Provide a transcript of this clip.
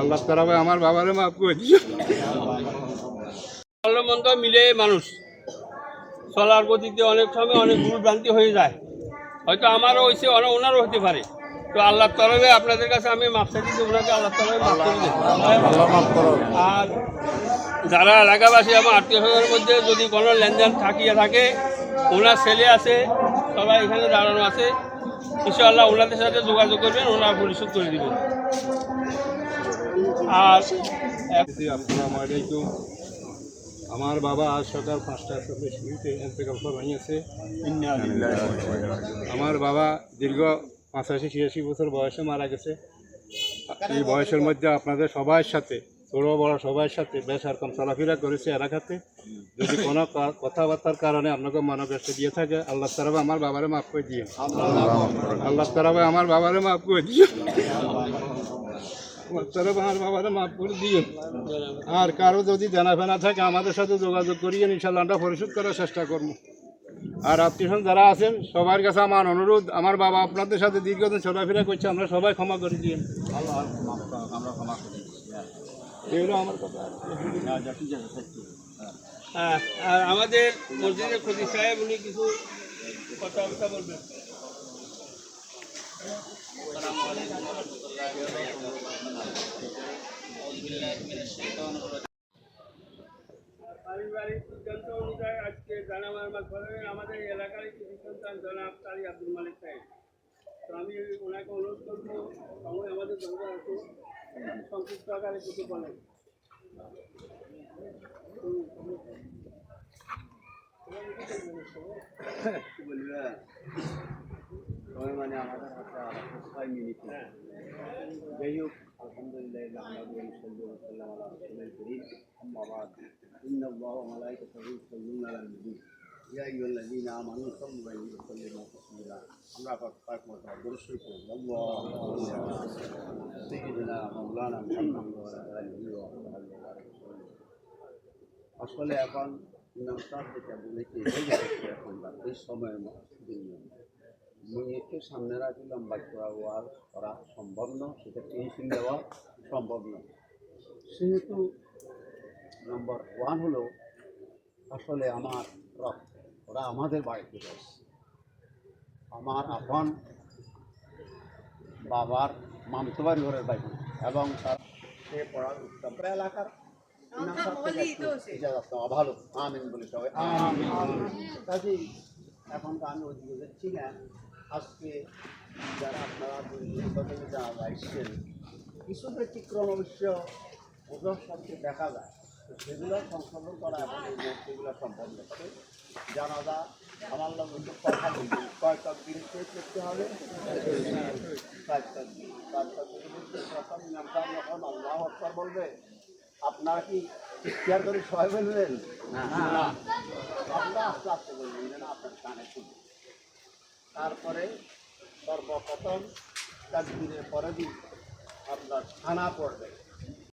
আল্লাহ তাআলা আমার বাবারে মাফ করে দিও। ভালো মন্দ মিলে মানুষ চলার গতিতে অনেক সময় অনেক ভুল ভ্রান্তি হয়ে যায়, হয়তো আমারও হয়েছে, ওনারও হতে পারে। তো আল্লাহ তাআলা আপনাদের কাছে আমি মাফ চাইছি, ওনাকে আল্লাহ তাআলা মাফ করে দেন। আর যারা এলাকাবাসী আমার আত্মীয় স্বজনের মধ্যে যদি কোনো লেনদেন থাকিয়ে থাকে, ওনার ছেলে আছে, সবাই এখানে দাঁড়ানো আছে, ইনশাআল্লাহ ওনাদের সাথে যোগাযোগ করবেন, ওনারা পরিশোধ করে দেবেন। আর আসসালামু আলাইকুম। আমার বাবা আজ সকাল 5টার সময় শুরুতে ইন্তেকাল করেছে। আমার বাবা দীর্ঘ 85-86 বছর বয়সে মারা গেছে। এই বয়সের মধ্যে আপনাদের সবার সাথে, ছোটো বড় সবার সাথে বেশ রকম চলাফেরা করেছে এলাকাতে। যদি কোনো কথাবার্তার কারণে আপনাকে মনে কষ্ট দিয়ে থাকে, আল্লাহ তাআলা আমার বাবারে মাফ করে দিয়ে, আল্লাহ তাআলা আমার বাবারে মাফ করে দিয়ে, আমার বাবারে মাফ করে দিয়ে। আর কারো যদি জানা ফেনা থাকে আমাদের সাথে যোগাযোগ করিয়ে ইনশাআল্লাহ আমরা পরিশোধ করার চেষ্টা করবো। আর আত্মীয়স্বজন যারা আছেন সবার কাছে আমার অনুরোধ, আমার বাবা আপনাদের সাথে দীর্ঘদিন চলাফেরা করছে, আমরা সবাই ক্ষমা করে দিয়ে। এগুলো আমার কথা। হ্যাঁ, আর আমাদের মসজিদের খতিব সাহেব উনি কিছু কথাবার্তা বলবেন। পারিবারিক সিদ্ধান্ত অনুযায়ী আজকে জানামার মাধ্যমে আমাদের এলাকার কৃষি সন্তান জনাব কারি আব্দুল মালিক সাহেব, তো আমি ওনাকে অনুরোধ করবো সময় আমাদের দরকার আছে, সংক্ষিপ্ত আকারে কিছু বলেন। মানে আমাদের হাতে 6 মিনিট। যাই হোক, আলহামদুলিল্লাহ আসলে এখন এই সময়ের একটু সামনে রাখি লম্বা করা সম্ভব নয়, সেটা টেনশন দেওয়া সম্ভব নয়। সেহেতু নম্বর 1 হলো আসলে আমার রক্ত, ওরা আমাদের বাড়িতে রয়েছে, আমার আপন বাবার মামতো বাড়ি ঘরের বাইরে, এবং তার সে পড়ার উত্তম এলাকার ভালো আমিন বলে সবাই কাজেই এখন তো আমি ওদিকে যাচ্ছি না। আজকে যারা আপনারা যারা আসছেন, কিছু ব্যতিক্রম অবশ্য ওদের সাথে দেখা যায়, তো সেগুলো সংশোধন করা এবং এই সেগুলো সম্ভব নয়। জানাজা আমার লোক কথা বলবেন, কয়েকটা দিন শেষ করতে হবে, প্রথম ইমামটা যখন আল্লাহু আকবার বলবে, আপনারা কি চিৎকার করে সবাই বলবেন? না, আপনারা আস্তে আস্তে বলবেন, যেন আপনার কানে শুনবেন। তারপরে সর্বপ্রথম তাকবীরের পরে দিন আপনার খানা পড়বে।